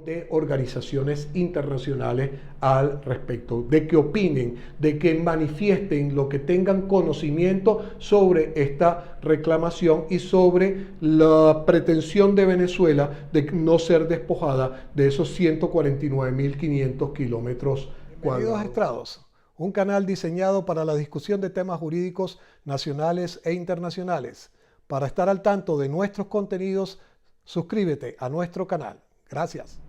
de organizaciones internacionales al respecto, de que opinen, de que manifiesten lo que tengan conocimiento sobre esta reclamación y sobre la pretensión de Venezuela de no ser despojada de esos 149.500 kilómetros cuadrados. Bienvenidos a Estrados, un canal diseñado para la discusión de temas jurídicos nacionales e internacionales. Para estar al tanto de nuestros contenidos, suscríbete a nuestro canal. Gracias.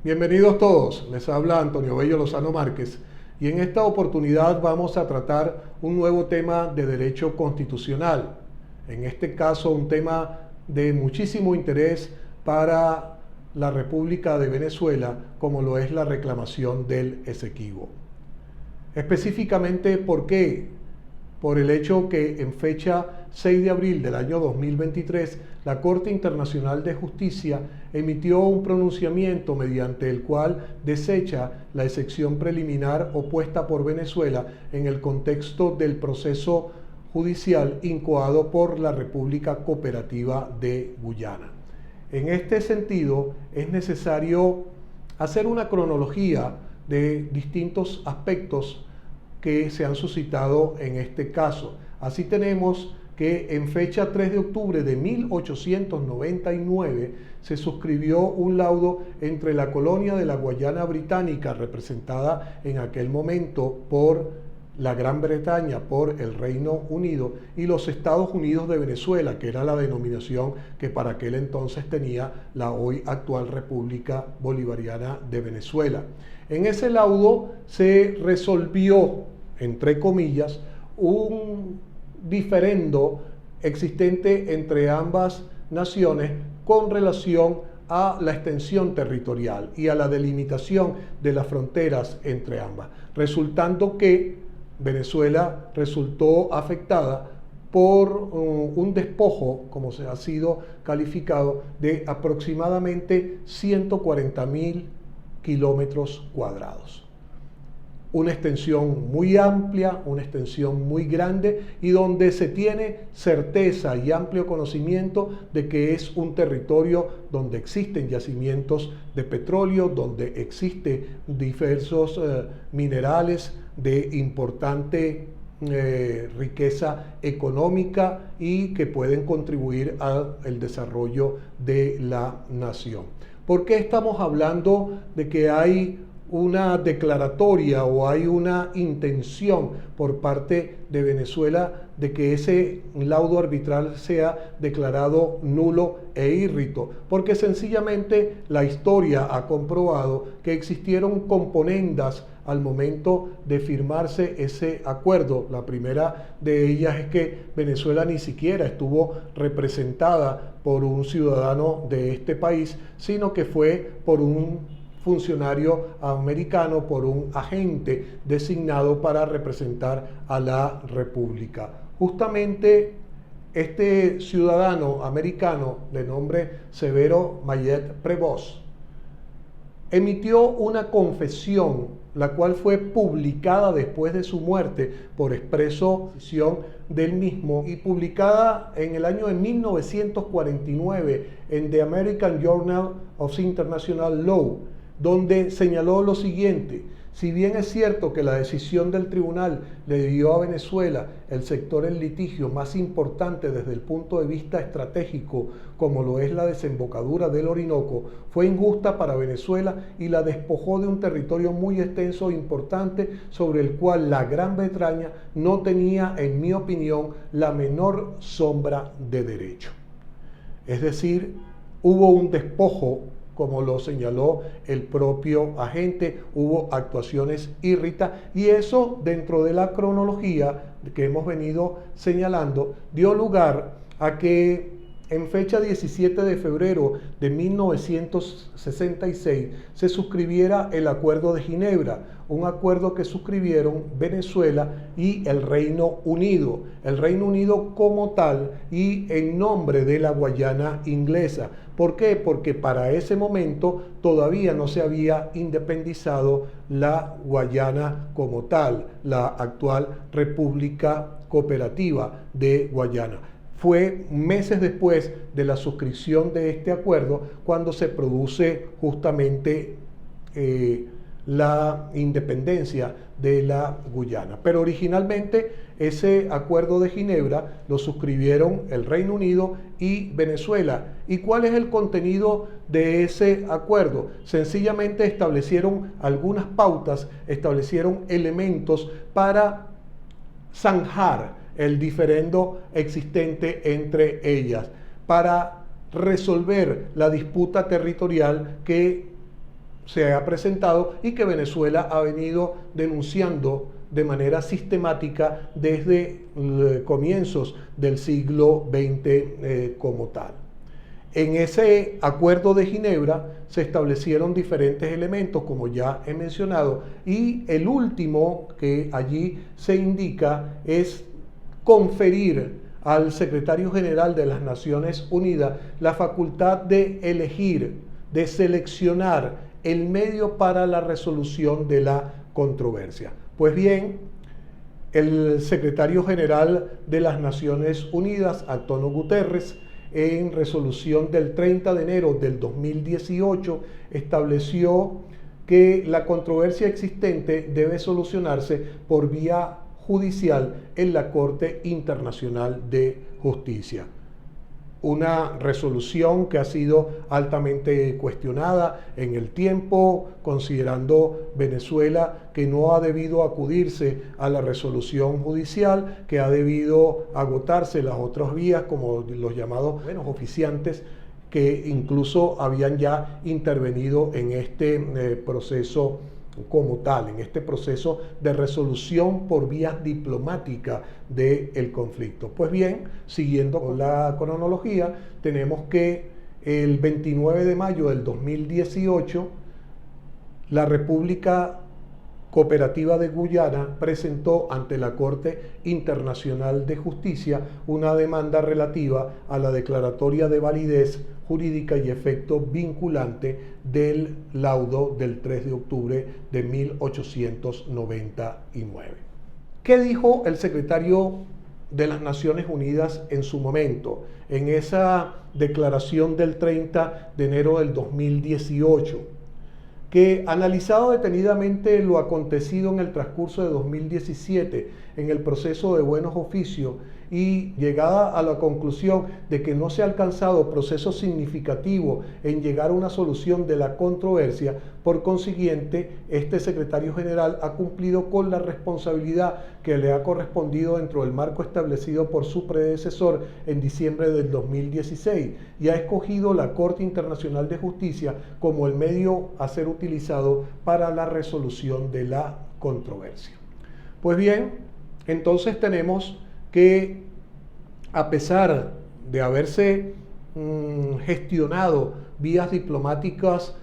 Bienvenidos todos. Les habla Antonio Bello Lozano Márquez y en esta oportunidad vamos a tratar un nuevo tema de derecho constitucional. En este caso, un tema de muchísimo interés para la República de Venezuela, como lo es la reclamación del Esequibo. Específicamente, ¿por qué? Por el hecho que en fecha 6 de abril del año 2023, la Corte Internacional de Justicia emitió un pronunciamiento mediante el cual desecha la excepción preliminar opuesta por Venezuela en el contexto del proceso judicial incoado por la República Cooperativa de Guyana. En este sentido, es necesario hacer una cronología de distintos aspectos que se han suscitado en este caso. Así tenemos que en fecha 3 de octubre de 1899 se suscribió un laudo entre la colonia de la Guayana Británica, representada en aquel momento por la Gran Bretaña, por el Reino Unido, y los Estados Unidos de Venezuela, que era la denominación que para aquel entonces tenía la hoy actual República Bolivariana de Venezuela. En ese laudo se resolvió, entre comillas, un diferendo existente entre ambas naciones con relación a la extensión territorial y a la delimitación de las fronteras entre ambas, resultando que Venezuela resultó afectada por un despojo, como se ha sido calificado, de aproximadamente 140.000 kilómetros cuadrados. Una extensión muy amplia, una extensión muy grande y donde se tiene certeza y amplio conocimiento de que es un territorio donde existen yacimientos de petróleo, donde existen diversos minerales de importante riqueza económica y que pueden contribuir al desarrollo de la nación. ¿Por qué estamos hablando de que hay una declaratoria o hay una intención por parte de Venezuela de que ese laudo arbitral sea declarado nulo e írrito? Porque sencillamente la historia ha comprobado que existieron componendas al momento de firmarse ese acuerdo. La primera de ellas es que Venezuela ni siquiera estuvo representada por un ciudadano de este país, sino que fue por un funcionario americano, por un agente designado para representar a la República. Justamente este ciudadano americano de nombre Severo Mayet Prevost emitió una confesión, la cual fue publicada después de su muerte por expreso decisión del mismo y publicada en el año de 1949 en The American Journal of International Law, donde señaló lo siguiente: si bien es cierto que la decisión del tribunal le dio a Venezuela el sector en litigio más importante desde el punto de vista estratégico, como lo es la desembocadura del Orinoco, fue injusta para Venezuela y la despojó de un territorio muy extenso e importante sobre el cual la Gran Bretaña no tenía, en mi opinión, la menor sombra de derecho. Es decir, hubo un despojo, como lo señaló el propio agente, hubo actuaciones írritas y eso, dentro de la cronología que hemos venido señalando, dio lugar a que en fecha 17 de febrero de 1966 se suscribiera el Acuerdo de Ginebra, un acuerdo que suscribieron Venezuela y el Reino Unido como tal y en nombre de la Guayana Inglesa. ¿Por qué? Porque para ese momento todavía no se había independizado la Guayana como tal, la actual República Cooperativa de Guayana. fue meses después de la suscripción de este acuerdo cuando se produce justamente la independencia de la Guyana. Pero originalmente ese acuerdo de Ginebra lo suscribieron el Reino Unido y Venezuela. ¿Y cuál es el contenido de ese acuerdo? Sencillamente establecieron algunas pautas, establecieron elementos para zanjar el diferendo existente entre ellas, para resolver la disputa territorial que se ha presentado y que Venezuela ha venido denunciando de manera sistemática desde comienzos del siglo XX como tal. En ese acuerdo de Ginebra se establecieron diferentes elementos, como ya he mencionado, y el último que allí se indica es conferir al secretario general de las Naciones Unidas la facultad de elegir, de seleccionar el medio para la resolución de la controversia. Pues bien, el secretario general de las Naciones Unidas, Antonio Guterres, en resolución del 30 de enero del 2018, estableció que la controversia existente debe solucionarse por vía judicial en la Corte Internacional de Justicia. Una resolución que ha sido altamente cuestionada en el tiempo, considerando Venezuela que no ha debido acudirse a la resolución judicial, que ha debido agotarse las otras vías, como los llamados oficiantes, que incluso habían ya intervenido en este proceso como tal, en este proceso de resolución por vías diplomáticas del conflicto. Pues bien, siguiendo con la cronología, tenemos que el 29 de mayo del 2018, la República Cooperativa de Guyana presentó ante la Corte Internacional de Justicia una demanda relativa a la declaratoria de validez jurídica y efecto vinculante del laudo del 3 de octubre de 1899. ¿Qué dijo el secretario de las Naciones Unidas en su momento, en esa declaración del 30 de enero del 2018? Que analizado detenidamente lo acontecido en el transcurso de 2017 en el proceso de buenos oficios y llegada a la conclusión de que no se ha alcanzado proceso significativo en llegar a una solución de la controversia, por consiguiente, este secretario general ha cumplido con la responsabilidad que le ha correspondido dentro del marco establecido por su predecesor en diciembre del 2016 y ha escogido la Corte Internacional de Justicia como el medio a ser utilizado para la resolución de la controversia. Pues bien, entonces tenemos que, a pesar de haberse gestionado vías diplomáticas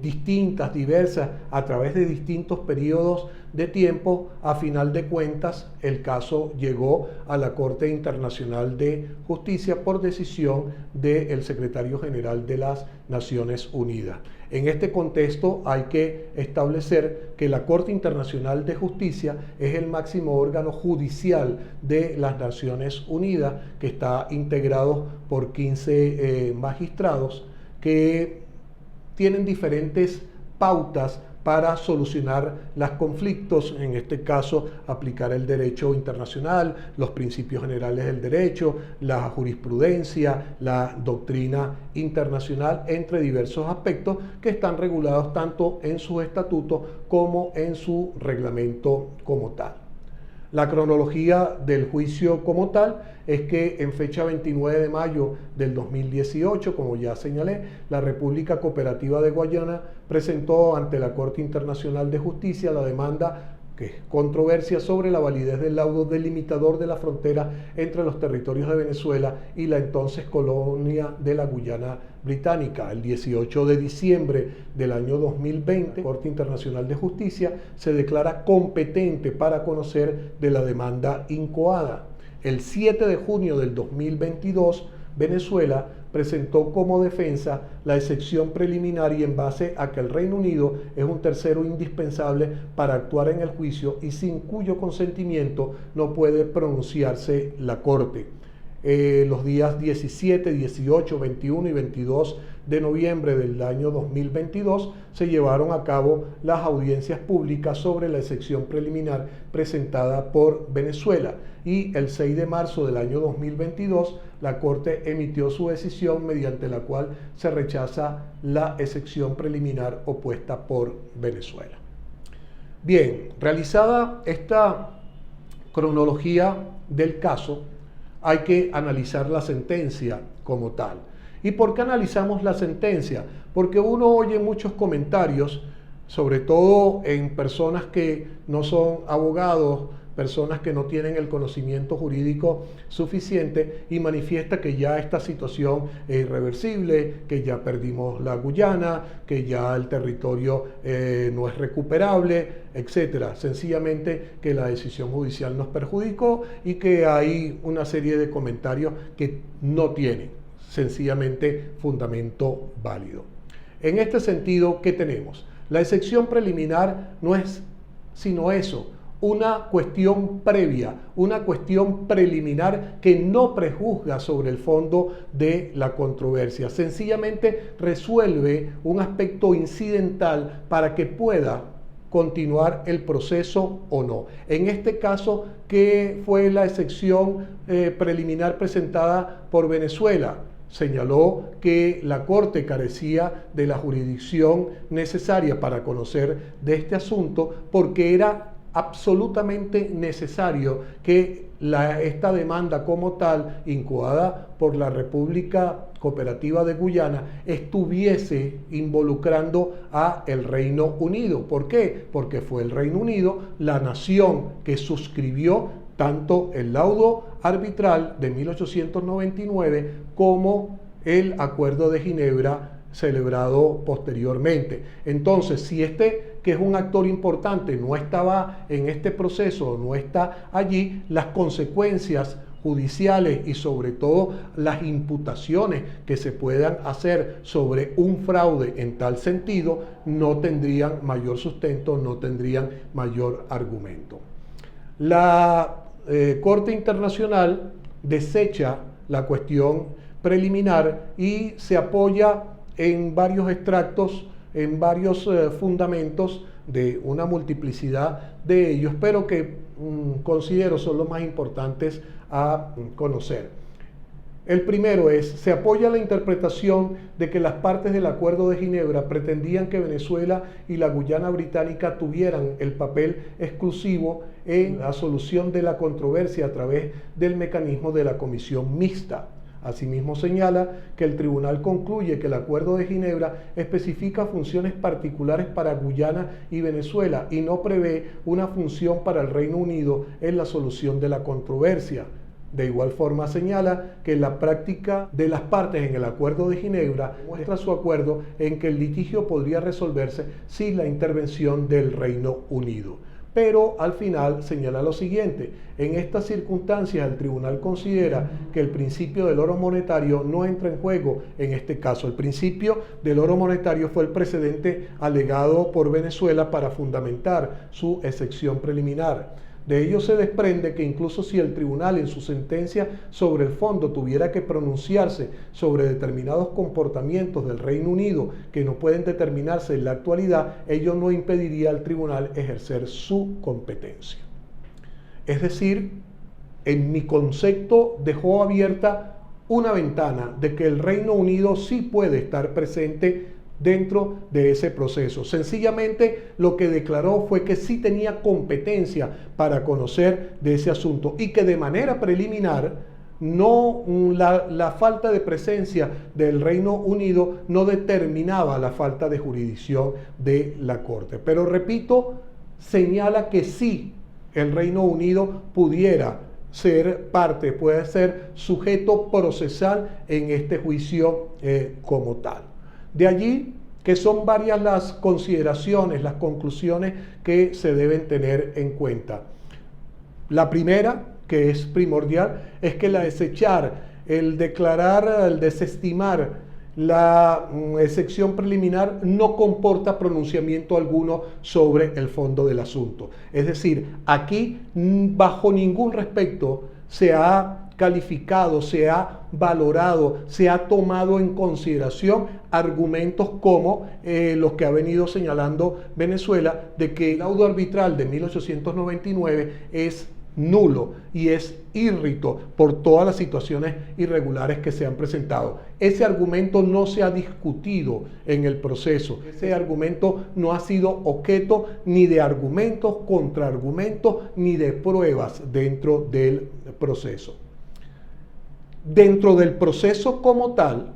distintas, diversas, a través de distintos periodos de tiempo, a final de cuentas el caso llegó a la Corte Internacional de Justicia por decisión del secretario general de las Naciones Unidas. En este contexto hay que establecer que la Corte Internacional de Justicia es el máximo órgano judicial de las Naciones Unidas, que está integrado por 15 magistrados que tienen diferentes pautas para solucionar los conflictos, en este caso aplicar el derecho internacional, los principios generales del derecho, la jurisprudencia, la doctrina internacional, entre diversos aspectos que están regulados tanto en sus estatutos como en su reglamento como tal. La cronología del juicio como tal es que en fecha 29 de mayo del 2018, como ya señalé, la República Cooperativa de Guyana presentó ante la Corte Internacional de Justicia la demanda que es controversia sobre la validez del laudo delimitador de la frontera entre los territorios de Venezuela y la entonces colonia de la Guyana Británica. El 18 de diciembre del año 2020, la Corte Internacional de Justicia se declara competente para conocer de la demanda incoada. El 7 de junio del 2022, Venezuela presentó como defensa la excepción preliminar y en base a que el Reino Unido es un tercero indispensable para actuar en el juicio y sin cuyo consentimiento no puede pronunciarse la Corte. los días 17, 18, 21 y 22 de noviembre del año 2022 se llevaron a cabo las audiencias públicas sobre la excepción preliminar presentada por Venezuela, y el 6 de marzo del año 2022 la Corte emitió su decisión mediante la cual se rechaza la excepción preliminar opuesta por Venezuela. Bien, realizada esta cronología del caso, hay que analizar la sentencia como tal. ¿Y por qué analizamos la sentencia? Porque uno oye muchos comentarios, sobre todo en personas que no son abogados, personas que no tienen el conocimiento jurídico suficiente, y manifiesta que ya esta situación es irreversible, que ya perdimos la Guyana, que ya el territorio no es recuperable, etcétera. Sencillamente que la decisión judicial nos perjudicó y que hay una serie de comentarios que no tienen sencillamente fundamento válido. En este sentido, ¿qué tenemos? La excepción preliminar no es sino eso, una cuestión previa, una cuestión preliminar que no prejuzga sobre el fondo de la controversia. Sencillamente resuelve un aspecto incidental para que pueda continuar el proceso o no. En este caso, ¿qué fue la excepción preliminar presentada por Venezuela? Señaló que la Corte carecía de la jurisdicción necesaria para conocer de este asunto, porque era absolutamente necesario que esta demanda como tal, incoada por la República Cooperativa de Guyana, estuviese involucrando a el Reino Unido. ¿Por qué? Porque fue el Reino Unido la nación que suscribió tanto el laudo arbitral de 1899 como el Acuerdo de Ginebra celebrado posteriormente. Entonces, si que es un actor importante, no estaba en este proceso, no está allí, las consecuencias judiciales y sobre todo las imputaciones que se puedan hacer sobre un fraude en tal sentido no tendrían mayor sustento, no tendrían mayor argumento. La Corte Internacional desecha la cuestión preliminar y se apoya en varios extractos, en varios fundamentos de una multiplicidad de ellos, pero que considero son los más importantes a conocer. El primero es, se apoya la interpretación de que las partes del Acuerdo de Ginebra pretendían que Venezuela y la Guyana Británica tuvieran el papel exclusivo en la solución de la controversia a través del mecanismo de la Comisión Mixta. Asimismo señala que el tribunal concluye que el Acuerdo de Ginebra especifica funciones particulares para Guyana y Venezuela y no prevé una función para el Reino Unido en la solución de la controversia. De igual forma señala que la práctica de las partes en el Acuerdo de Ginebra muestra su acuerdo en que el litigio podría resolverse sin la intervención del Reino Unido. Pero al final señala lo siguiente: en estas circunstancias el tribunal considera que el principio del oro monetario no entra en juego en este caso. El principio del oro monetario fue el precedente alegado por Venezuela para fundamentar su excepción preliminar. De ello se desprende que incluso si el tribunal en su sentencia sobre el fondo tuviera que pronunciarse sobre determinados comportamientos del Reino Unido que no pueden determinarse en la actualidad, ello no impediría al tribunal ejercer su competencia. Es decir, en mi concepto dejó abierta una ventana de que el Reino Unido sí puede estar presente dentro de ese proceso. Sencillamente lo que declaró fue que sí tenía competencia para conocer de ese asunto y que de manera preliminar la falta de presencia del Reino Unido no determinaba la falta de jurisdicción de la Corte. Pero repito, señala que sí el Reino Unido pudiera ser parte, puede ser sujeto procesal en este juicio como tal. De allí que son varias las consideraciones, las conclusiones que se deben tener en cuenta. La primera, que es primordial, es que la desechar, el declarar, el desestimar la excepción preliminar no comporta pronunciamiento alguno sobre el fondo del asunto. Es decir, aquí bajo ningún respecto se ha calificado, se ha valorado, se ha tomado en consideración argumentos como los que ha venido señalando Venezuela, de que el laudo arbitral de 1899 es nulo y es írrito por todas las situaciones irregulares que se han presentado. Ese argumento no se ha discutido en el proceso. Ese argumento no ha sido objeto ni de argumentos, contraargumentos, ni de pruebas dentro del proceso. Dentro del proceso como tal,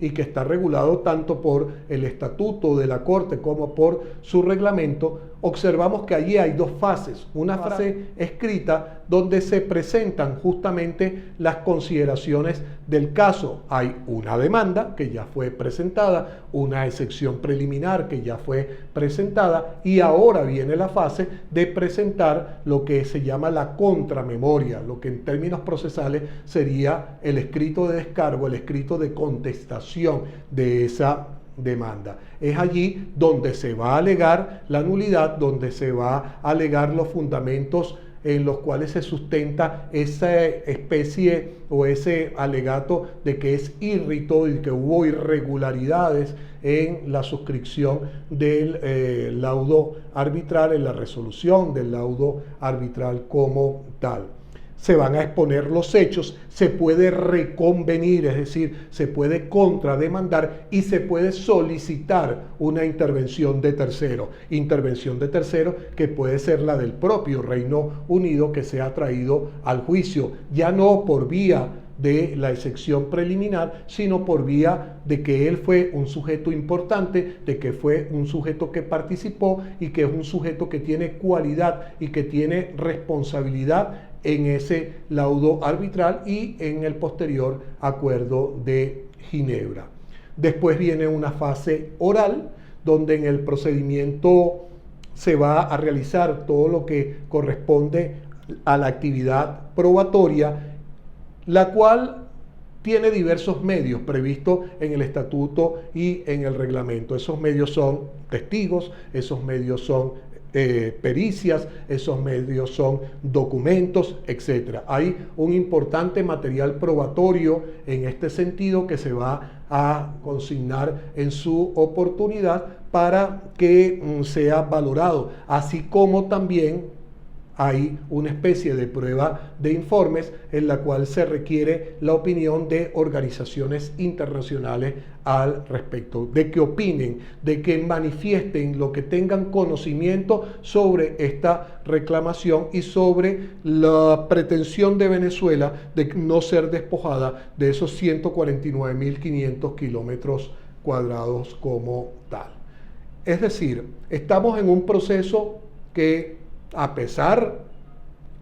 y que está regulado tanto por el estatuto de la Corte como por su reglamento, observamos que allí hay dos fases. Una fase escrita donde se presentan justamente las consideraciones del caso. Hay una demanda que ya fue presentada, una excepción preliminar que ya fue presentada, y ahora viene la fase de presentar lo que se llama la contramemoria, lo que en términos procesales sería el escrito de descargo, el escrito de contestación de esa demanda. Es allí donde se va a alegar la nulidad, donde se va a alegar los fundamentos en los cuales se sustenta esa especie o ese alegato de que es írrito y que hubo irregularidades en la suscripción del laudo arbitral, en la resolución del laudo arbitral como tal. Se van a exponer los hechos, se puede reconvenir, es decir, se puede contrademandar y se puede solicitar una intervención de tercero. Intervención de tercero que puede ser la del propio Reino Unido que se ha traído al juicio, ya no por vía de la excepción preliminar, sino por vía de que él fue un sujeto importante, de que fue un sujeto que participó y que es un sujeto que tiene cualidad y que tiene responsabilidad en ese laudo arbitral y en el posterior acuerdo de Ginebra. Después viene una fase oral, donde en el procedimiento se va a realizar todo lo que corresponde a la actividad probatoria, la cual tiene diversos medios previstos en el estatuto y en el reglamento. Esos medios son testigos, esos medios son pericias, esos medios son documentos, etc. Hay un importante material probatorio en este sentido que se va a consignar en su oportunidad para que sea valorado, así como también hay una especie de prueba de informes en la cual se requiere la opinión de organizaciones internacionales al respecto, de que opinen, de que manifiesten lo que tengan conocimiento sobre esta reclamación y sobre la pretensión de Venezuela de no ser despojada de esos 149.500 kilómetros cuadrados como tal. Es decir, estamos en un proceso que, a pesar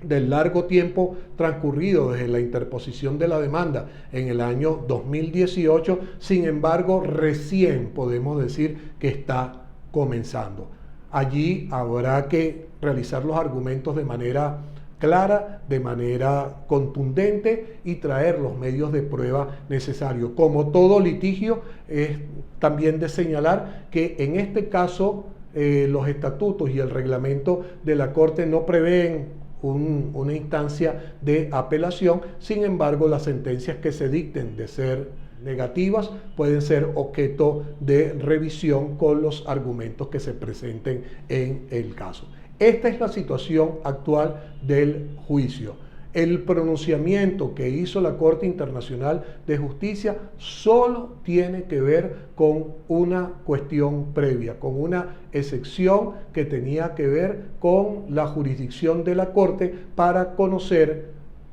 del largo tiempo transcurrido desde la interposición de la demanda en el año 2018, sin embargo, recién podemos decir que está comenzando. Allí habrá que realizar los argumentos de manera clara, de manera contundente y traer los medios de prueba necesarios. Como todo litigio, es también de señalar que en este caso los estatutos y el reglamento de la Corte no prevén una instancia de apelación. Sin embargo, las sentencias que se dicten de ser negativas pueden ser objeto de revisión con los argumentos que se presenten en el caso. Esta es la situación actual del juicio. El pronunciamiento que hizo la Corte Internacional de Justicia solo tiene que ver con una cuestión previa, con una excepción que tenía que ver con la jurisdicción de la Corte para conocer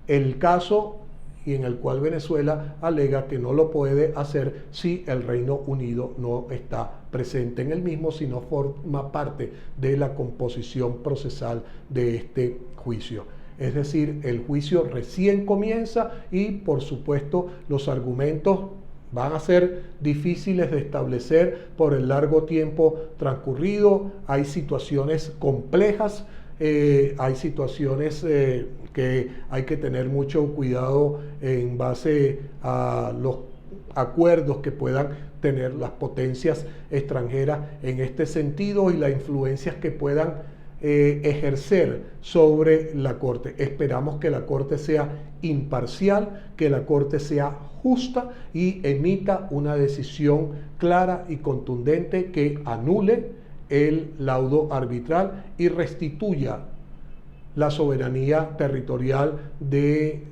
el caso y en el cual Venezuela alega que no lo puede hacer si el Reino Unido no está presente en el mismo, sino forma parte de la composición procesal de este juicio. Es decir, el juicio recién comienza y, por supuesto, los argumentos van a ser difíciles de establecer por el largo tiempo transcurrido. Hay situaciones complejas, hay situaciones que hay que tener mucho cuidado en base a los acuerdos que puedan tener las potencias extranjeras en este sentido y las influencias que puedan ejercer sobre la Corte. Esperamos que la Corte sea imparcial, que la Corte sea justa y emita una decisión clara y contundente que anule el laudo arbitral y restituya la soberanía territorial de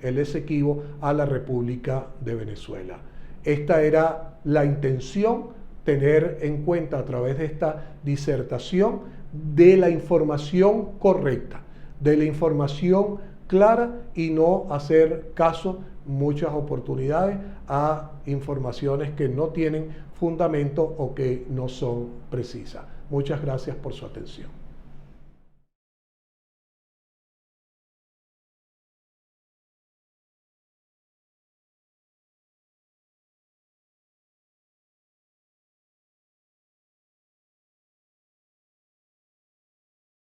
el Esequibo a la República de Venezuela. Esta era la intención, tener en cuenta a través de esta disertación de la información correcta, de la información clara y no hacer caso muchas oportunidades a informaciones que no tienen fundamento o que no son precisas. Muchas gracias por su atención.